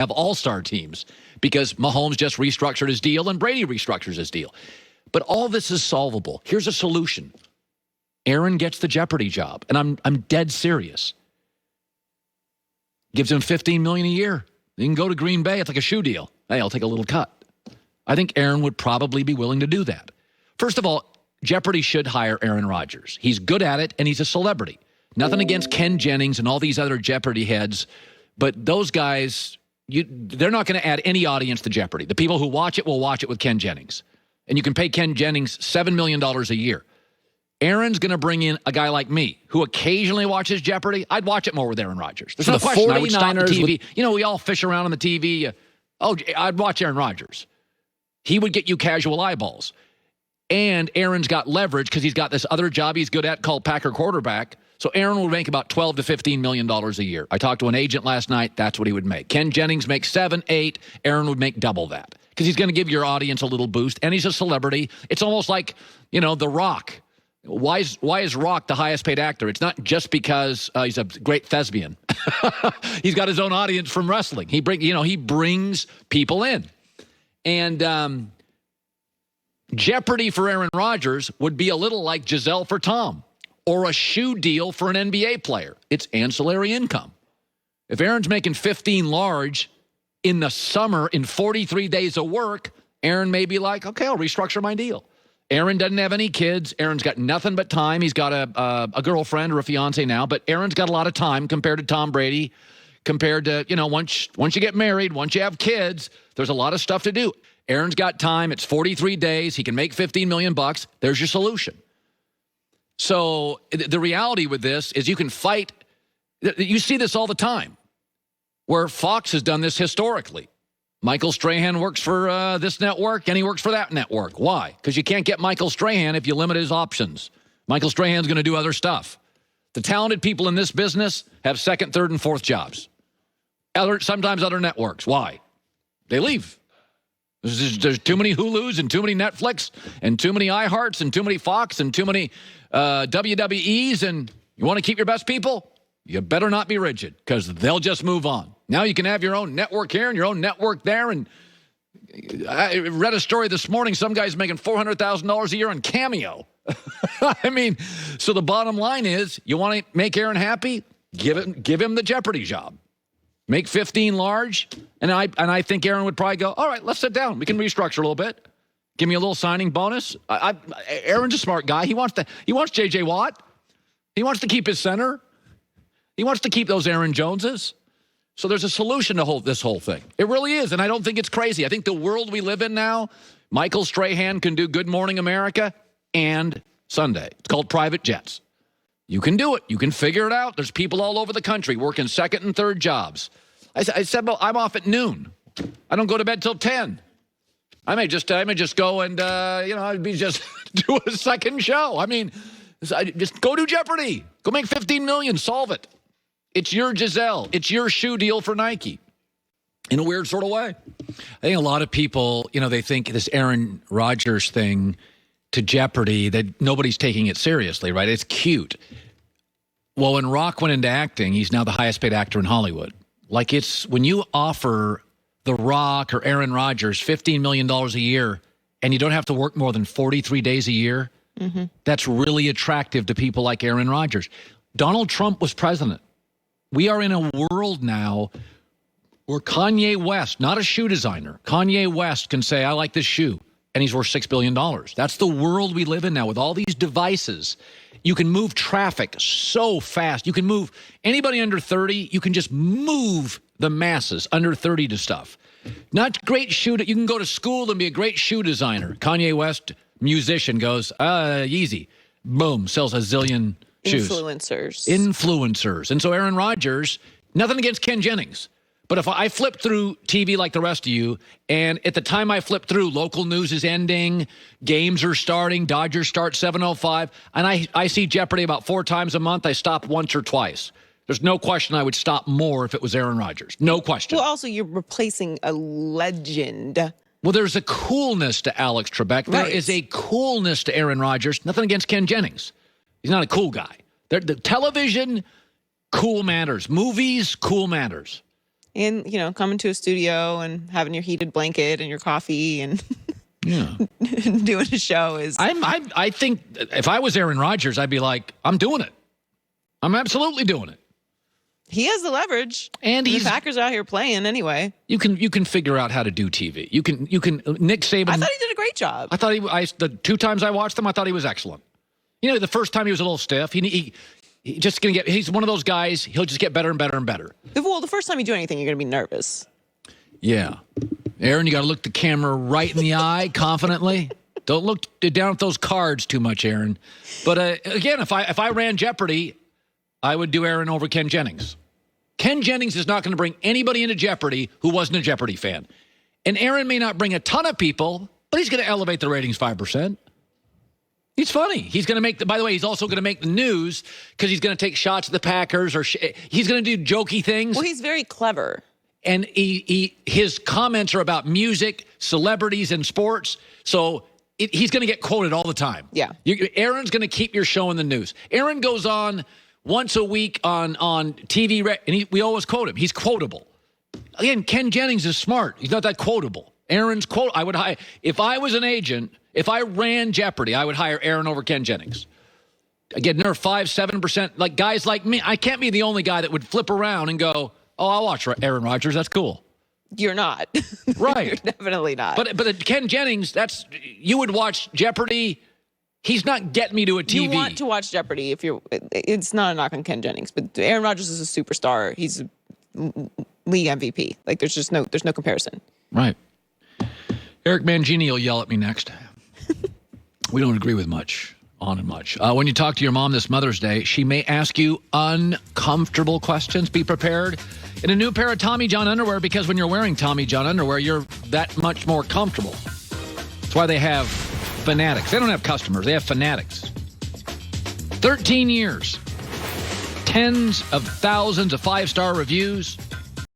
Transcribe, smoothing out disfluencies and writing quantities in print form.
have all-star teams because Mahomes just restructured his deal and Brady restructures his deal. But all this is solvable. Here's a solution. Aaron gets the Jeopardy job, and I'm dead serious. Gives him $15 million a year. He can go to Green Bay. It's like a shoe deal. Hey, I'll take a little cut. I think Aaron would probably be willing to do that. First of all, Jeopardy should hire Aaron Rodgers. He's good at it, and he's a celebrity. Nothing against Ken Jennings and all these other Jeopardy heads, but those guys, they're not going to add any audience to Jeopardy. The people who watch it will watch it with Ken Jennings. And you can pay Ken Jennings $7 million a year. Aaron's going to bring in a guy like me who occasionally watches Jeopardy. I'd watch it more with Aaron Rodgers. There's no question. I would stop the TV. We all fish around on the TV. I'd watch Aaron Rodgers. He would get you casual eyeballs. And Aaron's got leverage because he's got this other job he's good at called Packer quarterback. So Aaron would make about $12 to $15 million a year. I talked to an agent last night. That's what he would make. Ken Jennings makes 7, 8. Aaron would make double that because he's going to give your audience a little boost. And he's a celebrity. It's almost like, The Rock. Why is Rock the highest paid actor? It's not just because he's a great thespian. He's got his own audience from wrestling. He brings people in. And Jeopardy for Aaron Rodgers would be a little like Giselle for Tom or a shoe deal for an NBA player. It's ancillary income. If Aaron's making 15 large in the summer in 43 days of work, Aaron may be like, okay, I'll restructure my deal. Aaron doesn't have any kids. Aaron's got nothing but time. He's got a girlfriend or a fiance now, but Aaron's got a lot of time compared to Tom Brady, compared to, once you get married, once you have kids, there's a lot of stuff to do. Aaron's got time. It's 43 days. He can make $15 million. There's your solution. So the reality with this is you can fight. You see this all the time where Fox has done this historically. Michael Strahan works for this network, and he works for that network. Why? Because you can't get Michael Strahan if you limit his options. Michael Strahan's going to do other stuff. The talented people in this business have second, third, and fourth jobs. Sometimes other networks. Why? They leave. There's too many Hulus and too many Netflix and too many iHearts and too many Fox and too many WWEs, and you want to keep your best people? You better not be rigid because they'll just move on. Now you can have your own network here and your own network there. And I read a story this morning. Some guy's making $400,000 a year on Cameo. So the bottom line is you want to make Aaron happy? Give him the Jeopardy job. Make 15 large. And I think Aaron would probably go, all right, let's sit down. We can restructure a little bit. Give me a little signing bonus. Aaron's a smart guy. He wants J.J. Watt. He wants to keep his center. He wants to keep those Aaron Joneses. So there's a solution to this whole thing. It really is, and I don't think it's crazy. I think the world we live in now, Michael Strahan can do Good Morning America and Sunday. It's called private jets. You can do it. You can figure it out. There's people all over the country working second and third jobs. I said, well, I'm off at noon. I don't go to bed till 10. I may just go and, just do a second show. Just go do Jeopardy. Go make $15 million. Solve it. It's your Giselle. It's your shoe deal for Nike in a weird sort of way. I think a lot of people, they think this Aaron Rodgers thing to Jeopardy, that nobody's taking it seriously, right? It's cute. Well, when Rock went into acting, he's now the highest paid actor in Hollywood. Like when you offer The Rock or Aaron Rodgers $15 million a year and you don't have to work more than 43 days a year, that's really attractive to people like Aaron Rodgers. Donald Trump was president. We are in a world now where Kanye West, not a shoe designer, Kanye West can say, I like this shoe, and he's worth $6 billion. That's the world we live in now with all these devices. You can move traffic so fast. You can move anybody under 30. You can just move the masses under 30 to stuff. Not great shoe. You can go to school and be a great shoe designer. Kanye West, musician, goes, Yeezy. Boom, sells a zillion shoes. Influencers. And so Aaron Rodgers, nothing against Ken Jennings, but if I flip through TV like the rest of you, and at the time I flip through, local news is ending, games are starting, Dodgers start 7:05, and I see Jeopardy about 4 times a month, I stop once or twice. There's no question I would stop more if it was Aaron Rodgers. No question. Well, also, you're replacing a legend. Well, there's a coolness to Alex Trebek. Right. There is a coolness to Aaron Rodgers. Nothing against Ken Jennings. He's not a cool guy. The television, cool matters. Movies, cool matters. And, coming to a studio and having your heated blanket and your coffee and Yeah. doing a show is... I think if I was Aaron Rodgers, I'd be like, I'm doing it. I'm absolutely doing it. He has the leverage. And the Packers are out here playing anyway. You can figure out how to do TV. You can Nick Saban. I thought he did a great job. I thought the 2 times I watched him, I thought he was excellent. The first time he was a little stiff. He just gonna he's one of those guys, he'll just get better and better and better. Well, the first time you do anything, you're gonna be nervous. Yeah. Aaron, you gotta look the camera right in the eye confidently. Don't look down at those cards too much, Aaron. But again, if I ran Jeopardy, I would do Aaron over Ken Jennings. Ken Jennings is not going to bring anybody into Jeopardy who wasn't a Jeopardy fan. And Aaron may not bring a ton of people, but he's going to elevate the ratings 5%. He's funny. He's going to make by the way, he's also going to make the news because he's going to take shots at the Packers or he's going to do jokey things. Well, he's very clever. And his comments are about music, celebrities, and sports. So he's going to get quoted all the time. Yeah. Aaron's going to keep your show in the news. Aaron goes on once a week on TV, and we always quote him. He's quotable. Again, Ken Jennings is smart. He's not that quotable. Aaron's quote. I would hire if I was an agent. If I ran Jeopardy, I would hire Aaron over Ken Jennings. Again, nerve 5-7%. Like guys like me, I can't be the only guy that would flip around and go, "Oh, I'll watch Aaron Rodgers. That's cool." You're not. Right. You're definitely not. But Ken Jennings, you would watch Jeopardy. He's not getting me to a TV. You want to watch Jeopardy if you're... It's not a knock on Ken Jennings, but Aaron Rodgers is a superstar. He's a league MVP. Like, there's no comparison. Right. Eric Mangini will yell at me next. We don't agree with much, on and much. When you talk to your mom this Mother's Day, she may ask you uncomfortable questions. Be prepared. In a new pair of Tommy John underwear, because when you're wearing Tommy John underwear, you're that much more comfortable. That's why they have fanatics. They don't have customers. They have fanatics. 13 years. Tens of thousands of 5-star reviews.